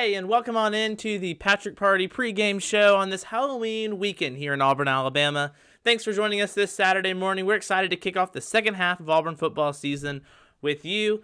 Hey, and welcome on into the Party Pregame show on this Halloween weekend here in Auburn, Alabama. Thanks for joining us this Saturday morning. We're excited to kick off the second half of Auburn football season with you.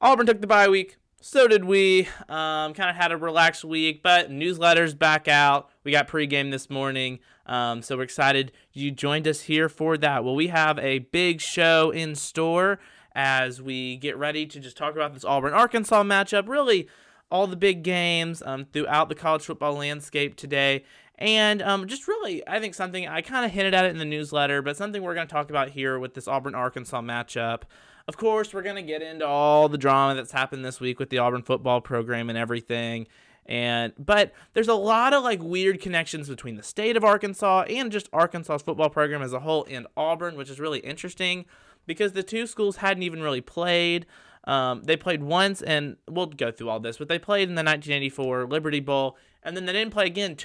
Auburn took the bye week. So did we. Kind of had a relaxed week, but newsletter's back out. We got pregame this morning, so we're excited you joined us here for that. Well, we have a big show in store as we get ready to just talk about this Auburn-Arkansas matchup, really all the big games throughout the college football landscape today. And just really, I think something, I kind of hinted at it in the newsletter, but something we're going to talk about here with this Auburn-Arkansas matchup. Of course, we're going to get into all the drama that's happened this week with the Auburn football program and everything. But there's a lot of weird connections between the state of Arkansas and just Arkansas's football program as a whole and Auburn, which is really interesting because the two schools hadn't even really played. They played once, and we'll go through all this, but they played in the 1984 Liberty Bowl, and then they didn't play again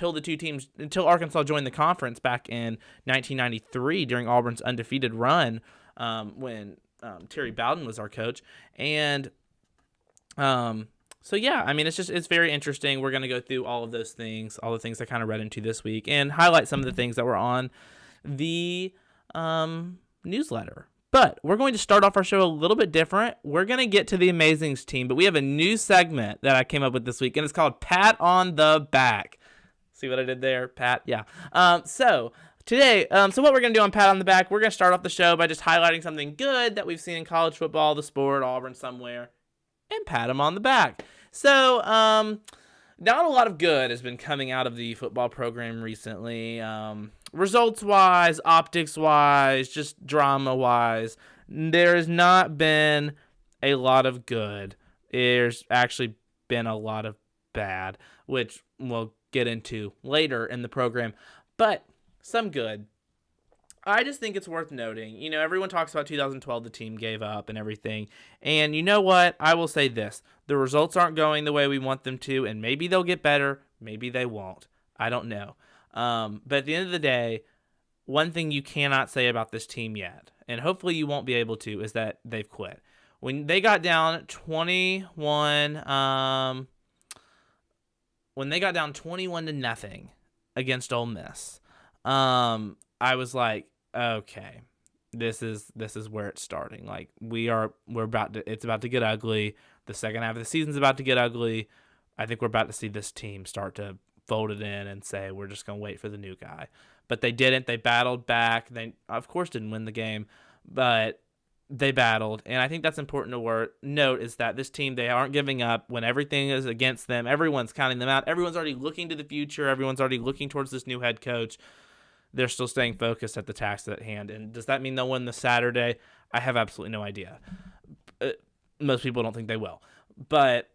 until Arkansas joined the conference back in 1993 during Auburn's undefeated run when Terry Bowden was our coach. And so yeah, I mean, it's very interesting. We're going to go through all of those things, all the things I kind of read into this week, and highlight some of the things that were on the newsletter. But we're going to start off our show a little bit different. We're going to get to the Amazings team, but we have a new segment that I came up with this week, and it's called Pat on the Back. See what I did there, Pat? Yeah. So today, what we're going to do on Pat on the Back, we're going to start off the show by just highlighting something good that we've seen in college football, the sport, Auburn somewhere, and pat him on the back. So, not a lot of good has been coming out of the football program recently. Results-wise, optics-wise, just drama-wise, there has not been a lot of good. There's actually been a lot of bad, which we'll get into later in the program, but some good. I just think it's worth noting. You know, everyone talks about 2012, the team gave up and everything, and you know what? I will say this. The results aren't going the way we want them to, and maybe they'll get better, maybe they won't. I don't know. But at the end of the day, one thing you cannot say about this team yet, and hopefully you won't be able to, is that they've quit. When they got down 21 to nothing against Ole Miss, I was like, okay, this is where it's starting. It's about to get ugly. The second half of the season's about to get ugly. I think we're about to see this team start to fold it in and say, we're just going to wait for the new guy. But they didn't. They battled back. They, of course, didn't win the game, but they battled. And I think that's important to note is that this team, they aren't giving up when everything is against them. Everyone's counting them out. Everyone's already looking to the future. Everyone's already looking towards this new head coach. They're still staying focused at the task at hand. And does that mean they'll win this Saturday? I have absolutely no idea. Most people don't think they will. But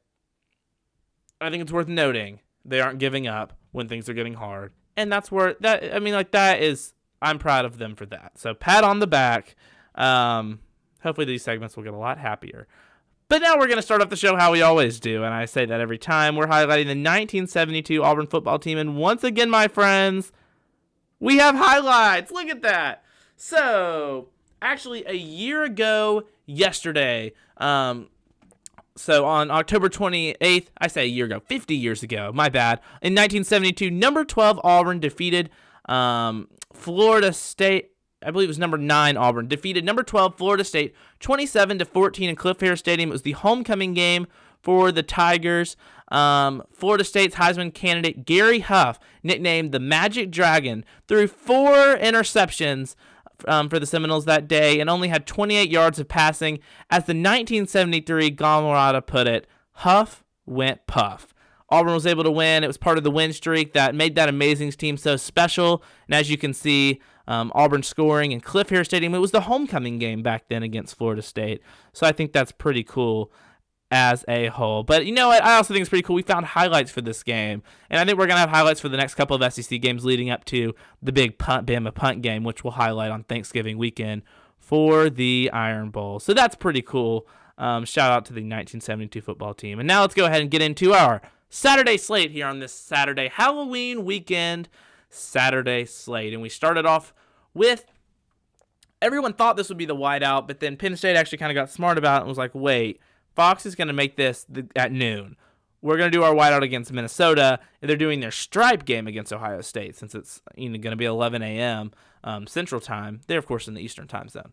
I think it's worth noting they aren't giving up when things are getting hard. And that's where I'm proud of them for that. So pat on the back. Hopefully these segments will get a lot happier. But now we're going to start off the show how we always do. And I say that every time. We're highlighting the 1972 Auburn football team. And once again, my friends, we have highlights. Look at that. So, actually, a year ago yesterday, so on October 28th, I say a year ago, 50 years ago, my bad. In 1972, number 12 Auburn defeated Florida State. I believe it was number 9 Auburn defeated number 12 Florida State 27-14 in Cliff Harris Stadium. It was the homecoming game for the Tigers. Florida State's Heisman candidate Gary Huff, nicknamed the Magic Dragon, threw 4 interceptions for the Seminoles that day and only had 28 yards of passing. As the 1973 Gamarada put it, Huff went puff. Auburn was able to win. It was part of the win streak that made that Amazings team so special. And as you can see, Auburn scoring in Cliff Harris Stadium. It was the homecoming game back then against Florida State. So I think that's pretty cool as a whole. But you know what? I also think it's pretty cool. We found highlights for this game. And I think we're going to have highlights for the next couple of SEC games leading up to the big Bama punt game, which we'll highlight on Thanksgiving weekend for the Iron Bowl. So that's pretty cool. Shout out to the 1972 football team. And now let's go ahead and get into our Saturday slate here on this Saturday Halloween weekend Saturday slate. And we started off with, everyone thought this would be the whiteout, but then Penn State actually kind of got smart about it and was like, wait, Fox is going to make this at noon. we're going to do our whiteout against Minnesota, and they're doing their stripe game against Ohio State since it's going to be 11 a.m. Central Time. They're, of course, in the Eastern Time Zone.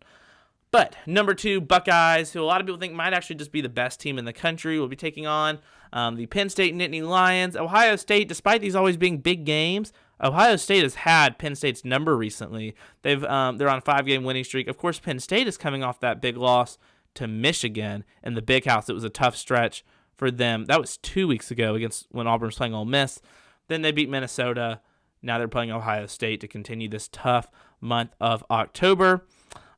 But number 2, Buckeyes, who a lot of people think might actually just be the best team in the country, will be taking on the Penn State Nittany Lions. Ohio State, despite these always being big games, Ohio State has had Penn State's number recently. They're on a 5-game winning streak. Of course, Penn State is coming off that big loss to Michigan in the Big House. It was a tough stretch for them. That was 2 weeks ago against when Auburn was playing Ole Miss. Then they beat Minnesota. Now they're playing Ohio State to continue this tough month of October.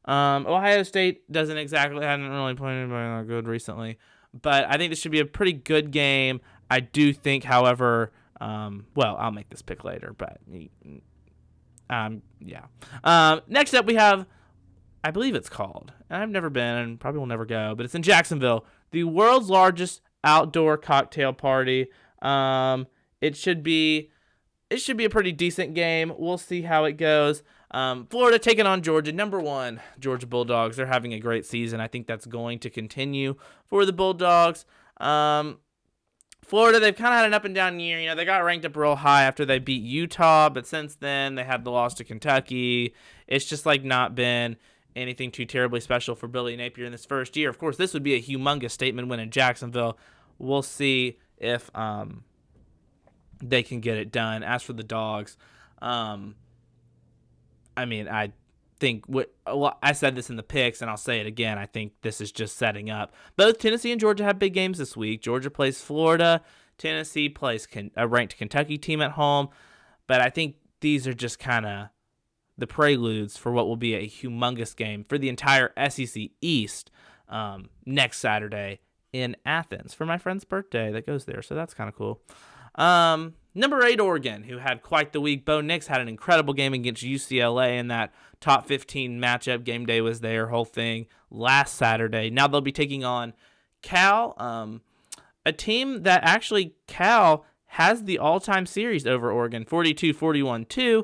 Ohio State hadn't really played anybody good recently, but I think this should be a pretty good game. I do think, however, I'll make this pick later, but yeah. Next up we have, I believe it's called, and I've never been and probably will never go, but it's in Jacksonville, the world's largest outdoor cocktail party. It should be a pretty decent game. We'll see how it goes. Florida taking on Georgia. Number 1, Georgia Bulldogs. They're having a great season. I think that's going to continue for the Bulldogs. Florida, they've kind of had an up and down year. They got ranked up real high after they beat Utah, but since then they had the loss to Kentucky. It's just not been anything too terribly special for Billy Napier in this first year. Of course, this would be a humongous statement win in Jacksonville. We'll see if they can get it done. As for the Dogs, I think I said this in the picks, and I'll say it again. I think this is just setting up. Both Tennessee and Georgia have big games this week. Georgia plays Florida. Tennessee plays a ranked Kentucky team at home. But I think these are just kind of the preludes for what will be a humongous game for the entire SEC East next Saturday in Athens for my friend's birthday that goes there. So that's kind of cool. Number 8, Oregon, who had quite the week. Bo Nix had an incredible game against UCLA in that top 15 matchup. Game day was their whole thing last Saturday. Now they'll be taking on Cal, a team that actually Cal has the all-time series over Oregon, 42-41-2,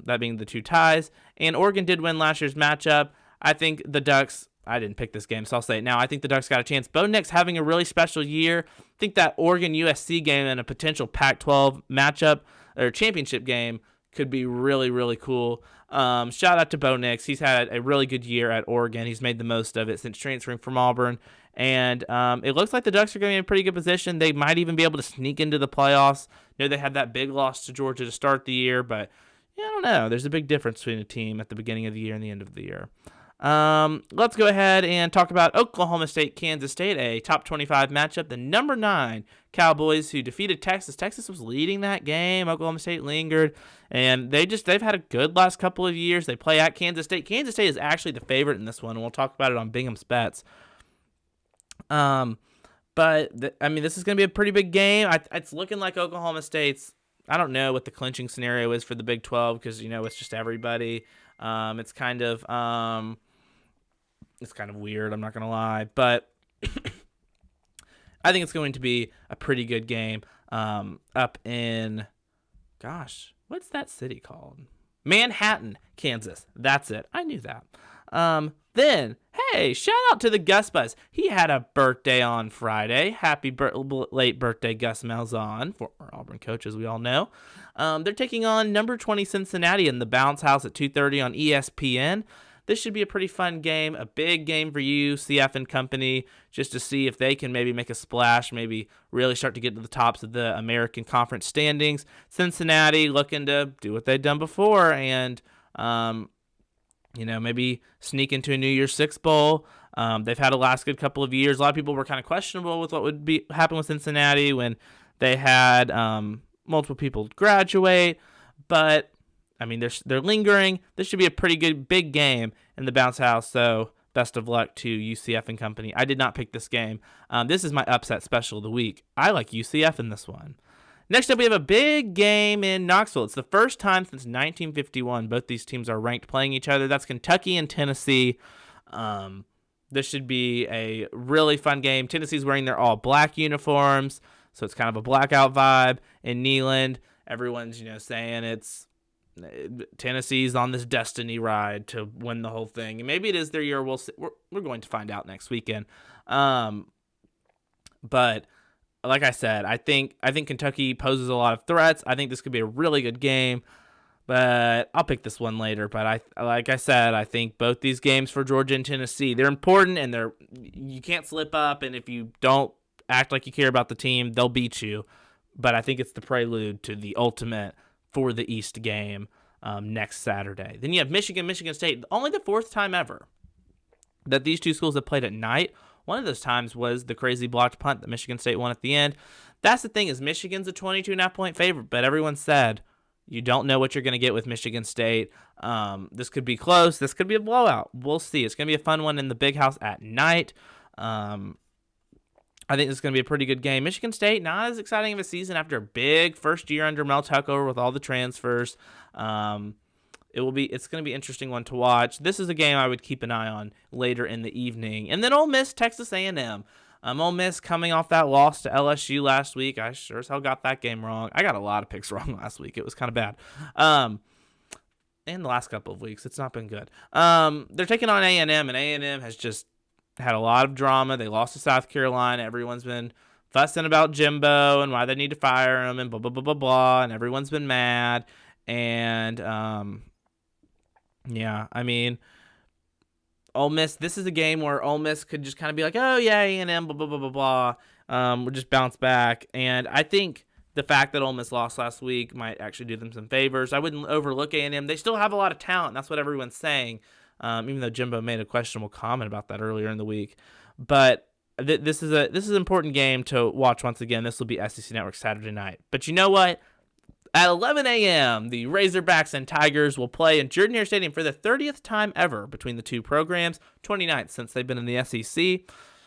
that being the 2 ties. And Oregon did win last year's matchup. I think the Ducks, I didn't pick this game, so I'll say it now. I think the Ducks got a chance. Bo Nix having a really special year. I think that Oregon-USC game and a potential Pac-12 matchup or championship game could be really, really cool. Shout out to Bo Nix. He's had a really good year at Oregon. He's made the most of it since transferring from Auburn. And it looks like the Ducks are going to be in a pretty good position. They might even be able to sneak into the playoffs. They had that big loss to Georgia to start the year, but I don't know. There's a big difference between a team at the beginning of the year and the end of the year. Let's go ahead and talk about Oklahoma State, Kansas State, a top 25 matchup. The number 9 Cowboys, who defeated Texas. Texas was leading that game. Oklahoma State lingered, and they've had a good last couple of years. They play at Kansas State. Kansas State is actually the favorite in this one, and we'll talk about it on Bingham's Bets. But this is going to be a pretty big game. It's looking like Oklahoma State's. I don't know what the clinching scenario is for the Big 12 because it's just everybody. It's kind of weird, I'm not going to lie, but I think it's going to be a pretty good game up in, what's that city called? Manhattan, Kansas. That's it. I knew that. Then, hey, shout out to the Gus Buzz. He had a birthday on Friday. Happy late birthday, Gus Malzahn, former Auburn coach, as we all know. They're taking on number 20 Cincinnati in the Bounce House at 2:30 on ESPN. This should be a pretty fun game, a big game for you, CF and company, just to see if they can maybe make a splash, maybe really start to get to the tops of the American Conference standings. Cincinnati looking to do what they've done before and, maybe sneak into a New Year's Six Bowl. They've had a last good couple of years. A lot of people were kind of questionable with what would happen with Cincinnati when they had multiple people graduate, but they're lingering. This should be a pretty good big game in the Bounce House, so best of luck to UCF and company. I did not pick this game. This is my upset special of the week. I like UCF in this one. Next up, we have a big game in Knoxville. It's the first time since 1951 both these teams are ranked playing each other. That's Kentucky and Tennessee. This should be a really fun game. Tennessee's wearing their all-black uniforms, so it's kind of a blackout vibe. In Neyland, everyone's saying it's Tennessee's on this destiny ride to win the whole thing, and maybe it is their year. We'll see. We're going to find out next weekend. But like I said, I think Kentucky poses a lot of threats. I think this could be a really good game, but I'll pick this one later. But like I said, I think both these games for Georgia and Tennessee, they're important, and you can't slip up. And if you don't act like you care about the team, they'll beat you. But I think it's the prelude to the ultimate for the East game next Saturday. Then you have Michigan State, only the fourth time ever that these two schools have played at night. One of those times was the crazy blocked punt that Michigan State won at the end. That's the thing, is Michigan's a 22.5-point favorite, but everyone said you don't know what you're going to get with Michigan State. This could be close. This could be a blowout. We'll see. It's going to be a fun one in the Big House at night. I think this is going to be a pretty good game. Michigan State, not as exciting of a season after a big first year under Mel Tucker with all the transfers. It's going to be an interesting one to watch. This is a game I would keep an eye on later in the evening. And then Ole Miss, Texas A&M. Ole Miss coming off that loss to LSU last week. I sure as hell got that game wrong. I got a lot of picks wrong last week. It was kind of bad. In the last couple of weeks, it's not been good. They're taking on A&M, and A&M has just had a lot of drama. They lost to South Carolina. Everyone's been fussing about Jimbo and why they need to fire him and blah, blah, blah, blah, blah. And everyone's been mad. And, yeah, I mean, Ole Miss, this is a game where Ole Miss could just kind of be like, oh, yeah, A&M, blah, blah, blah, blah, blah. We'll just bounce back. And I think the fact that Ole Miss lost last week might actually do them some favors. I wouldn't overlook A&M. They still have a lot of talent. That's what everyone's saying, even though Jimbo made a questionable comment about that earlier in the week. But this is an important game to watch once again. This will be SEC Network Saturday night. But you know what? At 11 a.m., the Razorbacks and Tigers will play in Jordan-Hare Stadium for the 30th time ever between the two programs, 29th since they've been in the SEC.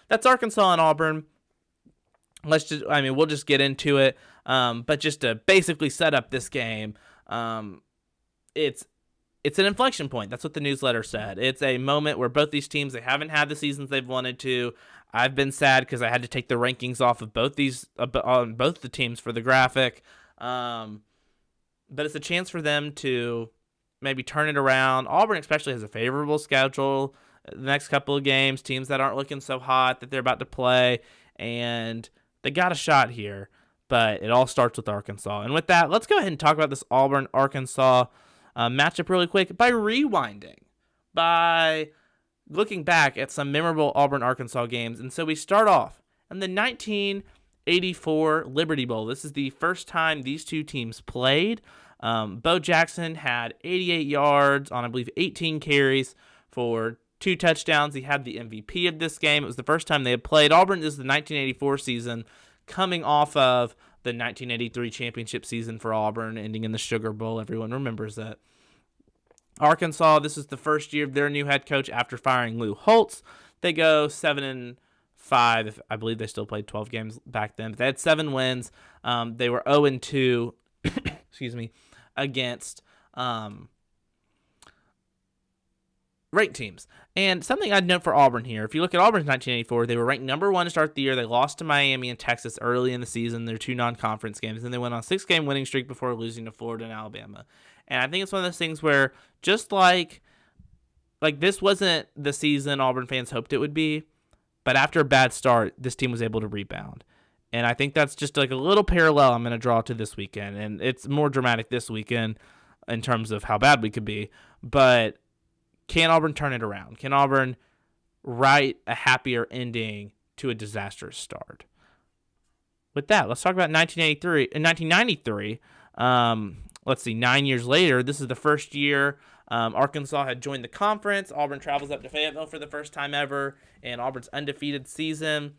That's Arkansas and Auburn. We'll just get into it. But just to basically set up this game, it's an inflection point. That's what the newsletter said. It's a moment where both these teams, they haven't had the seasons they've wanted to. I've been sad because I had to take the rankings off of both the teams for the graphic. But it's a chance for them to maybe turn it around. Auburn especially has a favorable schedule the next couple of games, teams that aren't looking so hot that they're about to play, and they got a shot here. But it all starts with Arkansas. And with that, let's go ahead and talk about this Auburn-Arkansas matchup really quick by rewinding, by looking back at some memorable Auburn-Arkansas games. And so we start off in the 1984 Liberty Bowl. This is the first time these two teams played. Bo Jackson had 88 yards on, I believe, 18 carries for 2 touchdowns. He had the MVP of this game. It was the first time they had played. Auburn is the 1984 season, coming off of the 1983 championship season for Auburn, ending in the Sugar Bowl. Everyone remembers that. Arkansas, this is the first year of their new head coach after firing Lou Holtz. They go 7-5. I believe they still played 12 games back then. But they had 7 wins. They were 0-2 excuse me, against ranked teams. And something I'd note for Auburn here, if you look at Auburn's 1984, they were ranked number 1 to start the year. They lost to Miami and Texas early in the season, their 2 non-conference games. And they went on a 6-game winning streak before losing to Florida and Alabama. And I think it's one of those things where just like this wasn't the season Auburn fans hoped it would be, but after a bad start, this team was able to rebound. And I think that's just like a little parallel I'm going to draw to this weekend. And it's more dramatic this weekend in terms of how bad we could be. But can Auburn turn it around? Can Auburn write a happier ending to a disastrous start? With that, let's talk about 1993. Let's see, 9 years later, this is the first year Arkansas had joined the conference. Auburn travels up to Fayetteville for the first time ever, and Auburn's undefeated season,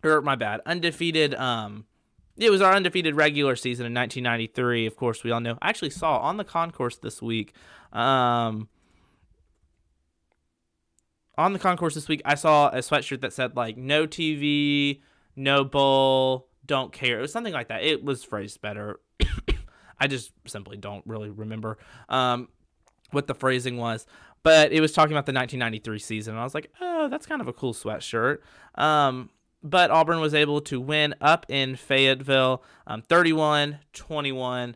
undefeated, it was our undefeated regular season in 1993, of course, we all know. I actually saw on the concourse this week, I saw a sweatshirt that said, like, no TV, no bowl, don't care. It was something like that. It was phrased better. I just simply don't really remember what the phrasing was. But it was talking about the 1993 season. And I was like, oh, that's kind of a cool sweatshirt. But Auburn was able to win up in Fayetteville 31-21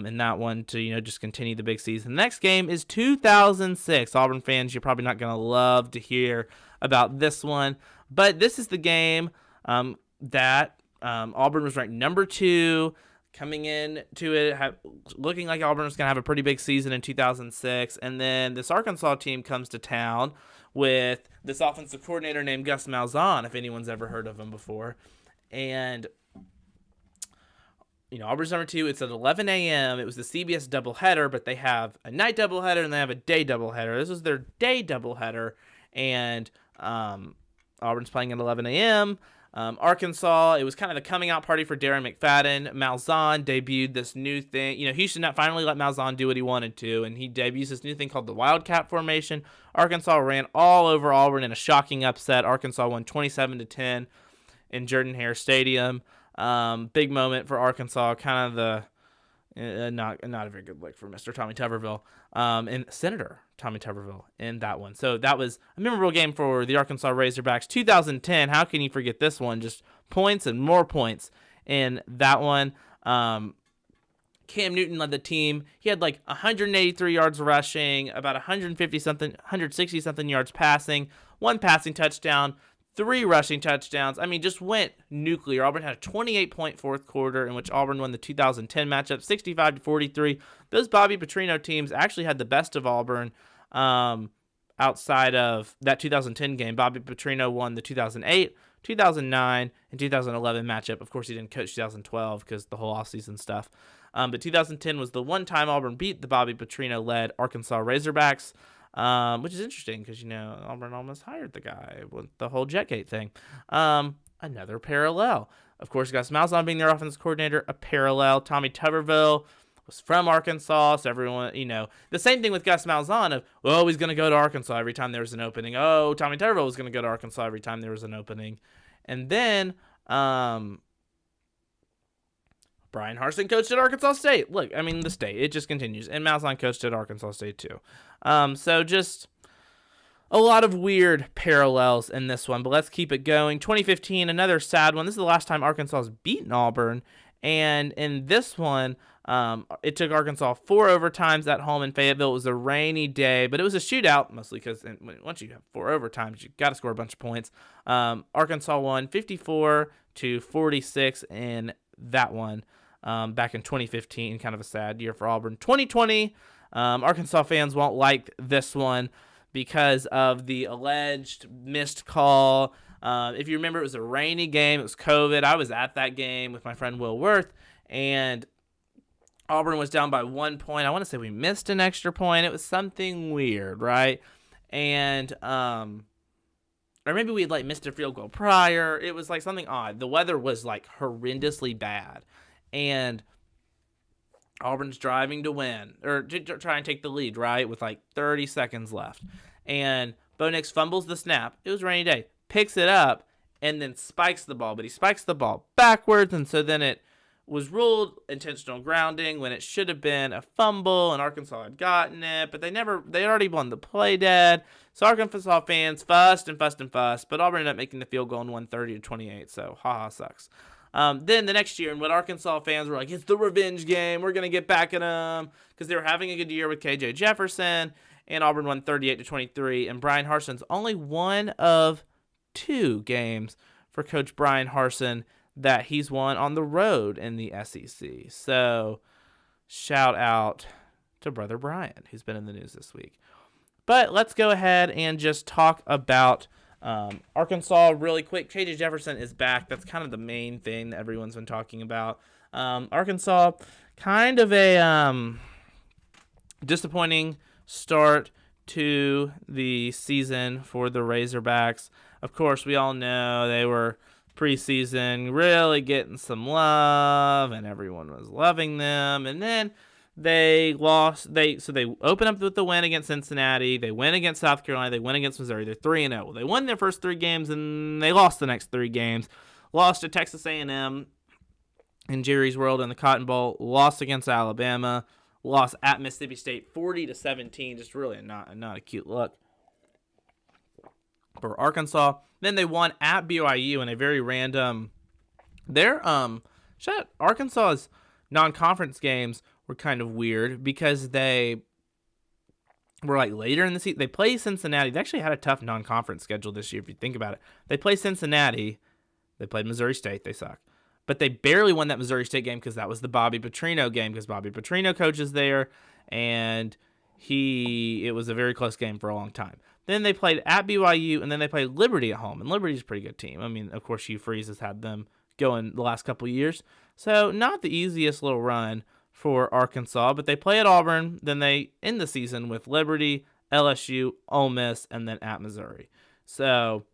in that one to, just continue the big season. The next game is 2006. Auburn fans, you're probably not going to love to hear about this one. But this is the game that Auburn was ranked number 2 coming in to it, looking like Auburn was going to have a pretty big season in 2006. And then this Arkansas team comes to town with this offensive coordinator named Gus Malzahn, if anyone's ever heard of him before. And, Auburn's number 2. It's at 11 a.m. It was the CBS doubleheader, but they have a night doubleheader and they have a day doubleheader. This is their day doubleheader, and Auburn's playing at 11 a.m. Arkansas, it was kind of the coming out party for Darren McFadden. Malzahn debuted this new thing. Houston finally let Malzahn do what he wanted to, and he debuts this new thing called the Wildcat formation. Arkansas ran all over Auburn in a shocking upset. Arkansas won 27-10 in Jordan-Hare Stadium. Big moment for Arkansas, kind of the not a very good look for Mr. Tommy Tuberville, and Senator Tommy Tuberville in that one. So that was a memorable game for the Arkansas Razorbacks. 2010, how can you forget this one? Just points and more points in that one. Cam Newton led the team. He had like 183 yards rushing, about 160-something yards passing, 1 passing touchdown, 3 rushing touchdowns. Just went nuclear. Auburn had a 28-point fourth quarter in which Auburn won the 2010 matchup, 65-43. Those Bobby Petrino teams actually had the best of Auburn outside of that 2010 game. Bobby Petrino won the 2008, 2009, and 2011 matchup. Of course, he didn't coach 2012 because the whole offseason stuff. But 2010 was the one time Auburn beat the Bobby Petrino-led Arkansas Razorbacks. Which is interesting because, Auburn almost hired the guy with the whole Jetgate thing. Another parallel. Of course, Gus Malzahn being their offensive coordinator, a parallel. Tommy Tuberville was from Arkansas, so everyone, the same thing with Gus Malzahn of, he's going to go to Arkansas every time there was an opening. Oh, Tommy Tuberville was going to go to Arkansas every time there was an opening. And then, Brian Harsin coached at Arkansas State. Look, the state, it just continues. And Malzahn coached at Arkansas State too. So just a lot of weird parallels in this one, but let's keep it going. 2015, another sad one. This is the last time Arkansas has beaten Auburn. And in this one, it took Arkansas 4 overtimes at home in Fayetteville. It was a rainy day, but it was a shootout, mostly because once you have 4 overtimes, you got to score a bunch of points. Arkansas won 54-46 in that one. Back in 2015, kind of a sad year for Auburn. 2020, Arkansas fans won't like this one because of the alleged missed call. If you remember, it was a rainy game. It was COVID. I was at that game with my friend Will Worth, and Auburn was down by 1 point. I want to say we missed an extra point. It was something weird, right? And or maybe we had missed a field goal prior. It was something odd. The weather was horrendously bad. And Auburn's driving to win, or to try and take the lead, right, with 30 seconds left. And Bo Nix fumbles the snap. It was a rainy day. Picks it up, and then spikes the ball. But he spikes the ball backwards, and so then it was ruled intentional grounding when it should have been a fumble, and Arkansas had gotten it. But they had already won the play dead. So Arkansas fans fussed, but Auburn ended up making the field goal and won 30-28. So, sucks. Then the next year, and what Arkansas fans were like, it's the revenge game. We're going to get back at them because they were having a good year with KJ Jefferson, and Auburn won 38-23. And Brian Harsin's only one of 2 games for Coach Brian Harsin that he's won on the road in the SEC. So shout out to Brother Brian, who's been in the news this week. But let's go ahead and just talk about Arkansas really quick. KJ Jefferson is back. That's kind of the main thing that everyone's been talking about. Arkansas, kind of a disappointing start to the season for the Razorbacks. Of course, we all know they were preseason really getting some love, and everyone was loving them. And then they lost. They open up with the win against Cincinnati. They win against South Carolina. They win against Missouri. They're 3-0. Well, they won their first 3 games, and they lost the next 3 games. Lost to Texas A&M in Jerry's World in the Cotton Bowl. Lost against Alabama. Lost at Mississippi State 40-17. Just really not a cute look for Arkansas. Then they won at BYU in a very random. Arkansas's non-conference games were kind of weird because they were later in the season. They play Cincinnati. They actually had a tough non-conference schedule this year if you think about it. They play Cincinnati. They played Missouri State. They suck. but they barely won that Missouri State game because that was the Bobby Petrino game because Bobby Petrino coaches there, and it was a very close game for a long time. Then they played at BYU, and then they played Liberty at home, and Liberty's a pretty good team. I mean, of course, Hugh Freeze has had them going the last couple of years, so not the easiest little run for Arkansas, but they play at Auburn, then they end the season with Liberty, LSU, Ole Miss, and then at Missouri. So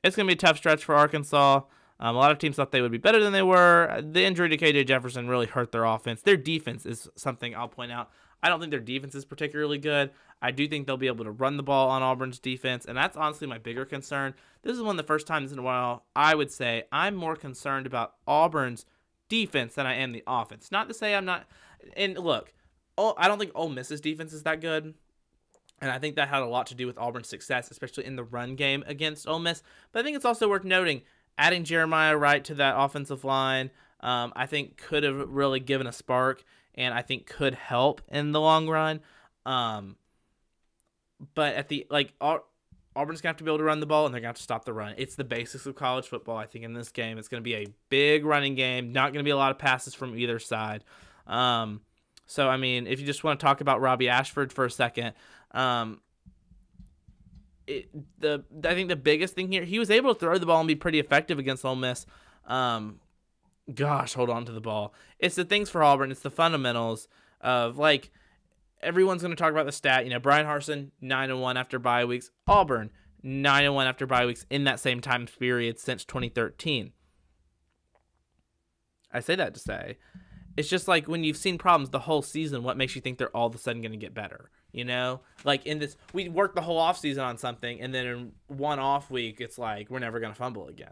it's going to be a tough stretch for Arkansas. A lot of teams thought they would be better than they were. The injury to KJ Jefferson really hurt their offense. Their defense is something I'll point out. I don't think their defense is particularly good. I do think they'll be able to run the ball on Auburn's defense, and that's honestly my bigger concern. This is one of the first times in a while I would say I'm more concerned about Auburn's defense than I am the offense. Not to say I'm not. And look, I don't think Ole Miss's defense is that good. And I think that had a lot to do with Auburn's success, especially in the run game against Ole Miss. But I think it's also worth noting, adding Jeremiah Wright to that offensive line, I think could have really given a spark, and I think could help in the long run. But at the Auburn's gonna have to be able to run the ball, and they're gonna have to stop the run. It's the basics of college football. I think in this game, it's gonna be a big running game. Not gonna be a lot of passes from either side. So I mean, if you just want to talk about Robbie Ashford for a second. I think the biggest thing here, he was able to throw the ball and be pretty effective against Ole Miss. Hold on to the ball. It's the things for Auburn. It's the fundamentals of everyone's going to talk about the stat. Brian Harsin 9-1 after bye weeks. Auburn 9-1 after bye weeks in that same time period since 2013. I say that to say, it's just like when you've seen problems the whole season, what makes you think they're all of a sudden going to get better? In this, we worked the whole offseason on something, and then in one off week, it's like, we're never going to fumble again.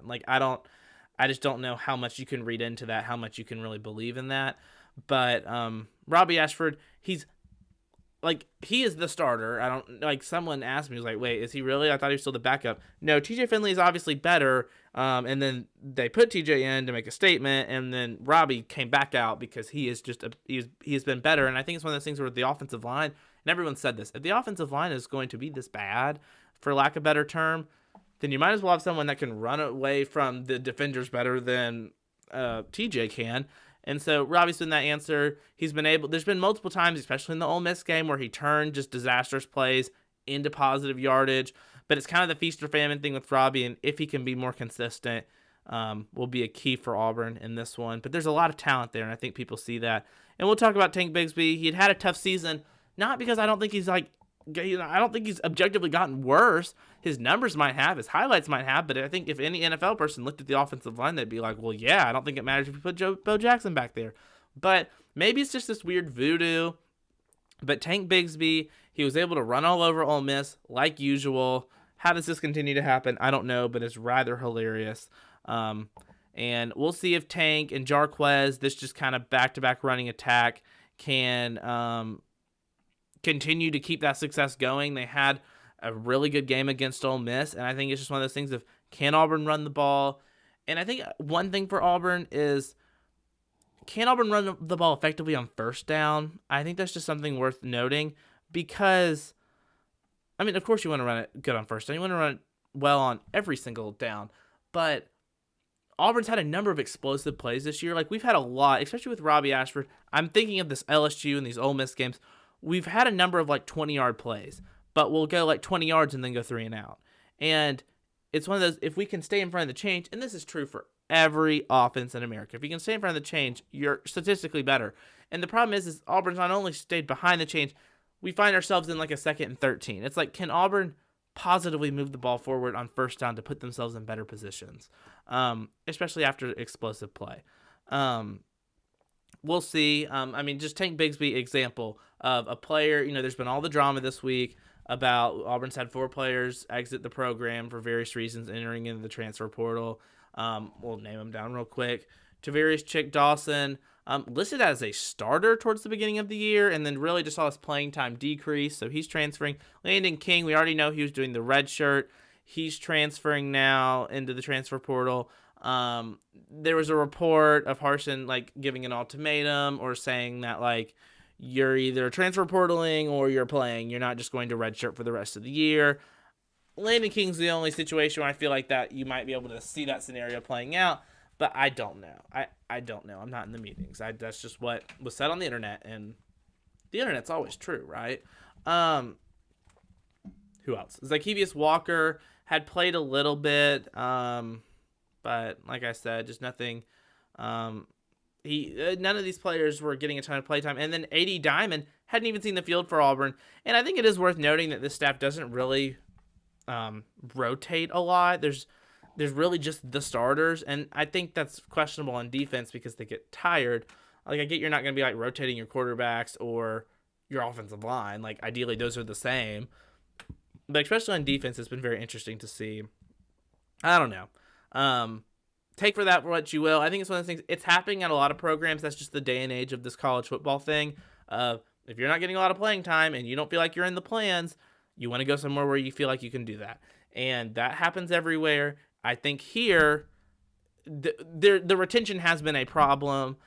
I just don't know how much you can read into that, how much you can really believe in that. But Robbie Ashford, he is the starter. Someone asked me, was like, wait, is he really? I thought he was still the backup. No, TJ Finley is obviously better. And then they put TJ in to make a statement, and then Robbie came back out because he is he has been better. And I think it's one of those things where the offensive line, and everyone said this, if the offensive line is going to be this bad, for lack of a better term, then you might as well have someone that can run away from the defenders better than TJ can. And so Robbie's been that answer. He's been able. There's been multiple times, especially in the Ole Miss game, where he turned just disastrous plays into positive yardage. But it's kind of the feast or famine thing with Robbie, and if he can be more consistent, will be a key for Auburn in this one. But there's a lot of talent there, and I think people see that. And we'll talk about Tank Bigsby. He had a tough season, not because I don't think he's I don't think he's objectively gotten worse. His numbers might have, his highlights might have, but I think if any NFL person looked at the offensive line, they'd be like, well, yeah, I don't think it matters if you put Bo Jackson back there. But maybe it's just this weird voodoo. But Tank Bigsby, he was able to run all over Ole Miss like usual. How does this continue to happen? I don't know, but it's rather hilarious. And we'll see if Tank and Jarquez, this just kind of back-to-back running attack, can continue to keep that success going. They had a really good game against Ole Miss, and I think it's just one of those things of, can Auburn run the ball? And I think one thing for Auburn is, can Auburn run the ball effectively on first down? I think that's just something worth noting because, I mean, of course you want to run it good on first down. You want to run it well on every single down, but Auburn's had a number of explosive plays this year. We've had a lot, especially with Robbie Ashford. I'm thinking of this LSU and these Ole Miss games. We've had a number of 20-yard plays, but we'll go 20 yards and then go 3 and out. And it's one of those, if we can stay in front of the change, and this is true for every offense in America, if you can stay in front of the change, you're statistically better. And the problem is Auburn's not only stayed behind the change, we find ourselves in a 2nd and 13. It's can Auburn positively move the ball forward on first down to put themselves in better positions, especially after explosive play? We'll see. Just Tank Bigsby example of a player. There's been all the drama this week about Auburn's had 4 players exit the program for various reasons, entering into the transfer portal. We'll name them down real quick. Tavarius Chick Dawson, listed as a starter towards the beginning of the year, and then really just saw his playing time decrease, so he's transferring. Landon King, we already know he was doing the red shirt. He's transferring now into the transfer portal. There was a report of Harsin giving an ultimatum or saying that you're either transfer portaling or you're playing. You're not just going to redshirt for the rest of the year. Landon King's the only situation where I feel like that you might be able to see that scenario playing out. But I don't know. I don't know. I'm not in the meetings. That's just what was said on the internet, and the internet's always true, right? Who else? Zykevious Walker had played a little bit, but like I said, just nothing. None of these players were getting a ton of playtime, and then A.D. Diamond hadn't even seen the field for Auburn. And I think it is worth noting that this staff doesn't really rotate a lot. There's really just the starters, and I think that's questionable on defense because they get tired. Like, I get you're not going to be like rotating your quarterbacks or your offensive line. Like, ideally, those are the same. But especially on defense, it's been very interesting to see. I don't know. Take for that for what you will. I think it's one of those things. It's happening at a lot of programs. That's just the day and age of this college football thing. If you're not getting a lot of playing time and you don't feel like you're in the plans, you want to go somewhere where you feel like you can do that. And that happens everywhere. I think here, the retention has been a problem.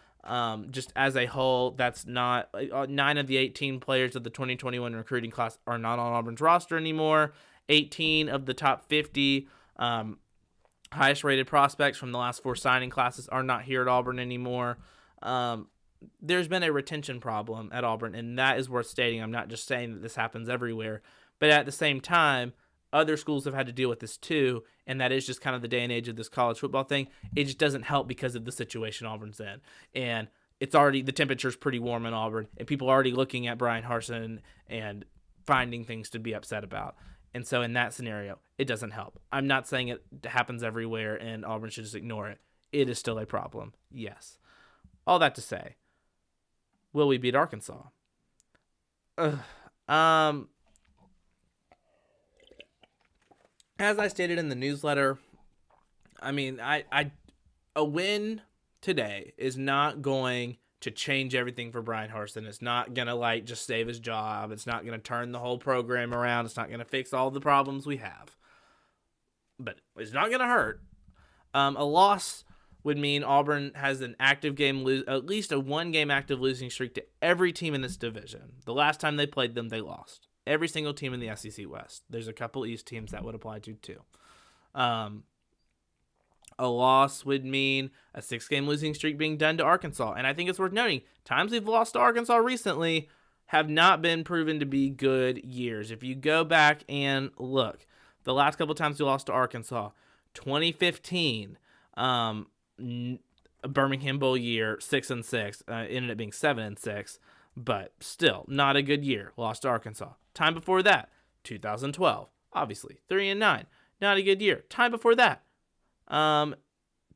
Just as a whole, that's not 9 of the 18 players of the 2021 recruiting class are not on Auburn's roster anymore. 18 of the top 50 highest rated prospects from the last 4 signing classes are not here at Auburn anymore. There's been a retention problem at Auburn, and that is worth stating. I'm not just saying that this happens everywhere, but at the same time, other schools have had to deal with this too, and that is just kind of the day and age of this college football thing. It just doesn't help because of the situation Auburn's in. And it's already, the temperature's pretty warm in Auburn, and people are already looking at Brian Harsin and finding things to be upset about. And so in that scenario, it doesn't help. I'm not saying it happens everywhere and Auburn should just ignore it. It is still a problem, yes. All that to say, will we beat Arkansas? As I stated in the newsletter, I mean, a win today is not going to change everything for Brian Harsin. It's not going to just save his job. It's not going to turn the whole program around. It's not going to fix all the problems we have. But it's not going to hurt. A loss would mean Auburn has an active game, at least a 1-game active losing streak to every team in this division. The last time they played them, they lost. Every single team in the SEC West. There's a couple East teams that would apply to too. A loss would mean a 6-game losing streak being done to Arkansas. And I think it's worth noting, times we've lost to Arkansas recently have not been proven to be good years. If you go back and look, the last couple times we lost to Arkansas, 2015, Birmingham Bowl year, 6-6, ended up being 7-6, but still not a good year. Lost to Arkansas. Time before that, 2012, obviously 3-9, not a good year. Time before that,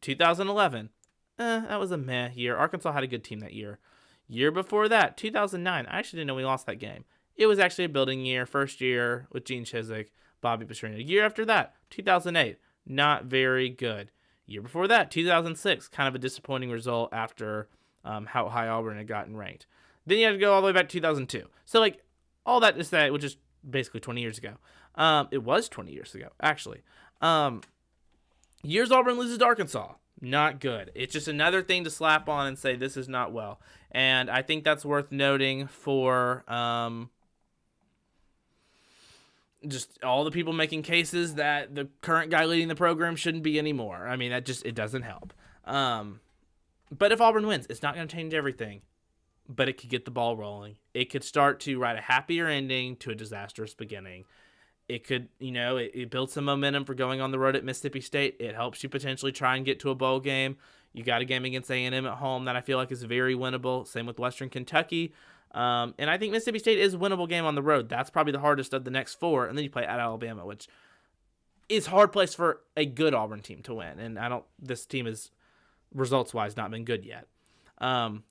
2011, that was a meh year. Arkansas had a good team that year. Year before that, 2009, I actually didn't know we lost that game. It was actually a building year, first year with Gene Chizik, Bobby Petrino. Year after that, 2008, not very good. Year before that, 2006, kind of a disappointing result after how high Auburn had gotten ranked. Then you had to go all the way back to 2002. So, all that to say, which is basically 20 years ago. It was 20 years ago, actually. Years Auburn loses to Arkansas, not good. It's just another thing to slap on and say this is not well. And I think that's worth noting for just all the people making cases that the current guy leading the program shouldn't be anymore. I mean, it doesn't help. But if Auburn wins, it's not going to change everything. But it could get the ball rolling. It could start to write a happier ending to a disastrous beginning. It could, it builds some momentum for going on the road at Mississippi State. It helps you potentially try and get to a bowl game. You got a game against A&M at home that I feel like is very winnable. Same with Western Kentucky. And I think Mississippi State is a winnable game on the road. That's probably the hardest of the next 4. And then you play at Alabama, which is a hard place for a good Auburn team to win. And this team is, results-wise, not been good yet.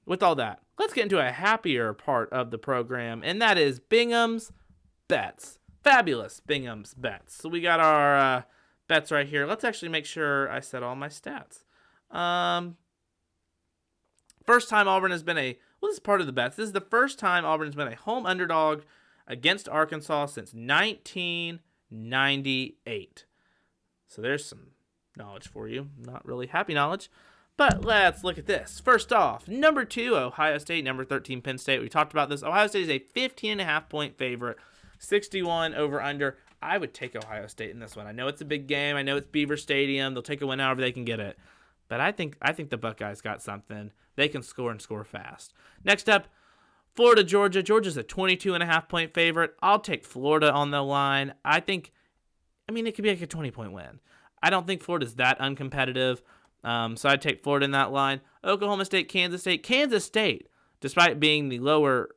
With all that, let's get into a happier part of the program, and that is Bingham's bets. Fabulous Bingham's bets. So we got our bets right here. Let's actually make sure I said all my stats. First time Auburn has been this is part of the bets. This is the first time Auburn has been a home underdog against Arkansas since 1998. So there's some knowledge for you. Not really happy knowledge. But let's look at this. First off, number 2, Ohio State. Number 13, Penn State. We talked about this. Ohio State is a 15.5-point favorite. 61 over under. I would take Ohio State in this one. I know it's a big game. I know it's Beaver Stadium. They'll take a win however they can get it. But I think the Buckeyes got something. They can score and score fast. Next up, Florida, Georgia. Georgia's a 22.5-point favorite. I'll take Florida on the line. It could be like a 20-point win. I don't think Florida's that uncompetitive. So I'd take Florida in that line. Oklahoma State, Kansas State. Kansas State, despite being the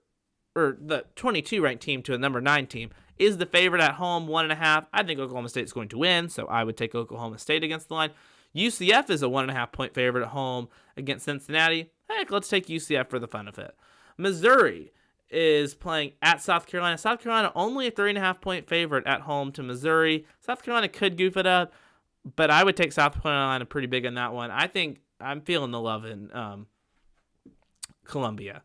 22 ranked team to a number 9 team, is the favorite at home, 1.5. I think Oklahoma State is going to win, so I would take Oklahoma State against the line. UCF is a 1.5-point favorite at home against Cincinnati. Heck, let's take UCF for the fun of it. Missouri is playing at South Carolina. South Carolina only a 3.5-point favorite at home to Missouri. South Carolina could goof it up, but I would take South Carolina pretty big in that one. I think I'm feeling the love in Columbia.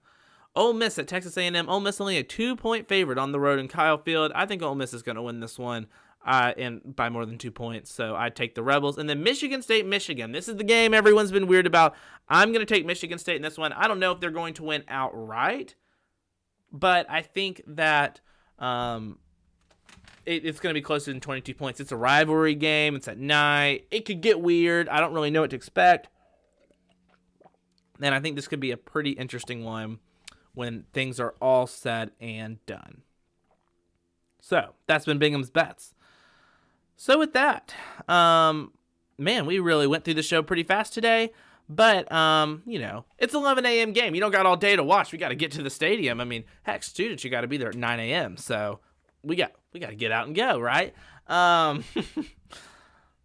Ole Miss at Texas A&M. Ole Miss only a 2-point favorite on the road in Kyle Field. I think Ole Miss is going to win this one and by more than 2 points. So I take the Rebels. And then Michigan State, Michigan. This is the game everyone's been weird about. I'm going to take Michigan State in this one. I don't know if they're going to win outright, but I think that it's going to be closer than 22 points. It's a rivalry game. It's at night. It could get weird. I don't really know what to expect. And I think this could be a pretty interesting one when things are all said and done. So that's been Bingham's Bets. So with that, we really went through the show pretty fast today. But, it's 11 a.m. game. You don't got all day to watch. We got to get to the stadium. Heck, students, you got to be there at 9 a.m. So we got to get out and go, right?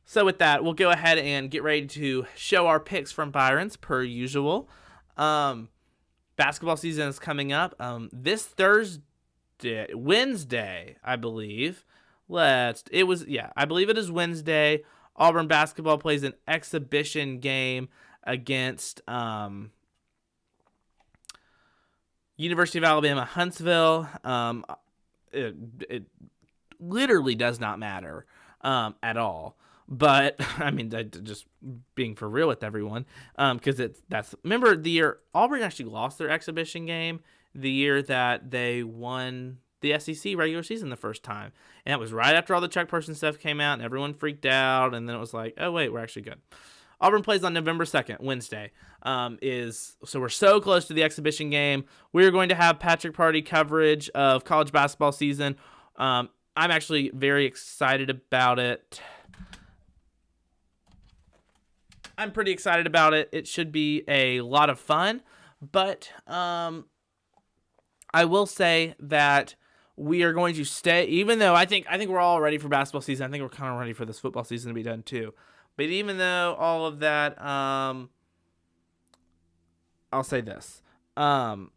So with that, we'll go ahead and get ready to show our picks from Byron's per usual. Basketball season is coming up. This Wednesday, I believe. I believe it is Wednesday. Auburn basketball plays an exhibition game against University of Alabama Huntsville. It literally does not matter at all. But just being for real with everyone, because remember the year Auburn actually lost their exhibition game, the year that they won the SEC regular season the first time, and that was right after all the Chuck Person stuff came out and everyone freaked out, and then it was like, oh wait, we're actually good. Auburn plays on November 2nd, Wednesday. So we're so close to the exhibition game. We're going to have Patrick Party coverage of college basketball season. I'm actually very excited about it. I'm pretty excited about it. It should be a lot of fun, but I will say that we are going to stay, even though I think we're all ready for basketball season. I think we're kind of ready for this football season to be done too. But even though all of that, I'll say this. Where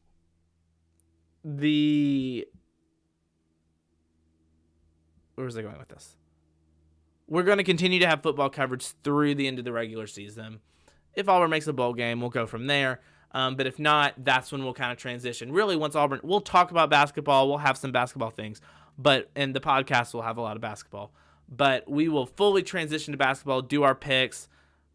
was I going with this? We're going to continue to have football coverage through the end of the regular season. If Auburn makes a bowl game, we'll go from there. But if not, that's when we'll kind of transition. Really, once Auburn, we'll talk about basketball. We'll have some basketball things. And the podcast will have a lot of basketball. But we will fully transition to basketball, do our picks,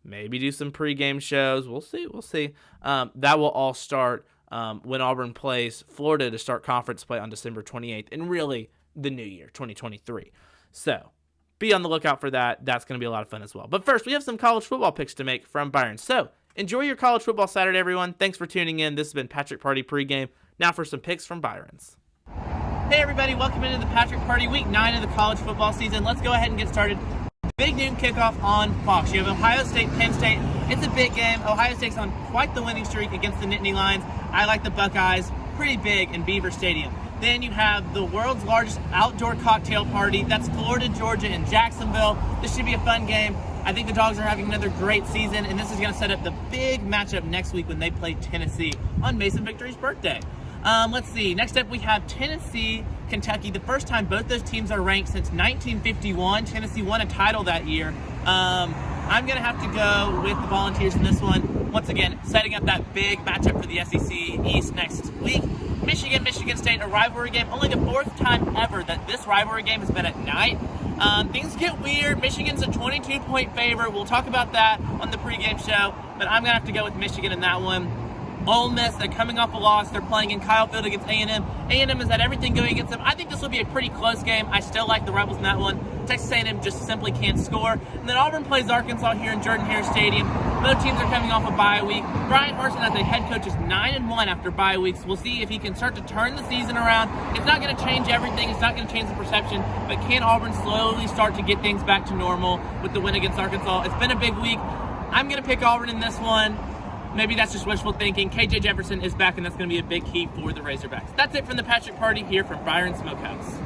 maybe do some pregame shows. We'll see. That will all start when Auburn plays Florida to start conference play on December 28th. And really, the new year, 2023. So be on the lookout for that. That's going to be a lot of fun as well. But first, we have some college football picks to make from Byron. So enjoy your college football Saturday, everyone. Thanks for tuning in. This has been Patrick Party Pregame. Now for some picks from Byron's. Hey, everybody. Welcome into the Patrick Party Week 9 of the college football season. Let's go ahead and get started. Big noon kickoff on Fox. You have Ohio State, Penn State. It's a big game. Ohio State's on quite the winning streak against the Nittany Lions. I like the Buckeyes. Pretty big in Beaver Stadium. Then you have the world's largest outdoor cocktail party. That's Florida, Georgia, and Jacksonville. This should be a fun game. I think the Dogs are having another great season, and this is going to set up the big matchup next week when they play Tennessee on Mason Victory's birthday. Let's see. Next up, we have Tennessee, Kentucky. The first time both those teams are ranked since 1951. Tennessee won a title that year. I'm going to have to go with the Volunteers in this one. Once again, setting up that big matchup for the SEC East next week. Michigan, Michigan State, a rivalry game. Only the fourth time ever that this rivalry game has been at night. Things get weird. Michigan's a 22-point favorite. We'll talk about that on the pregame show, but I'm going to have to go with Michigan in that one. Ole Miss, they're coming off a loss. They're playing in Kyle Field against A&M. A&M has had everything going against them. I think this will be a pretty close game. I still like the Rebels in that one. Texas A&M just simply can't score. And then Auburn plays Arkansas here in Jordan-Hare Stadium. Both teams are coming off a bye week. Brian Harsin, as a head coach, is 9-1 after bye weeks. We'll see if he can start to turn the season around. It's not going to change everything. It's not going to change the perception. But can Auburn slowly start to get things back to normal with the win against Arkansas? It's been a big week. I'm going to pick Auburn in this one. Maybe that's just wishful thinking. KJ Jefferson is back, and that's going to be a big key for the Razorbacks. That's it from the Patrick Party here from Byron Smokehouse.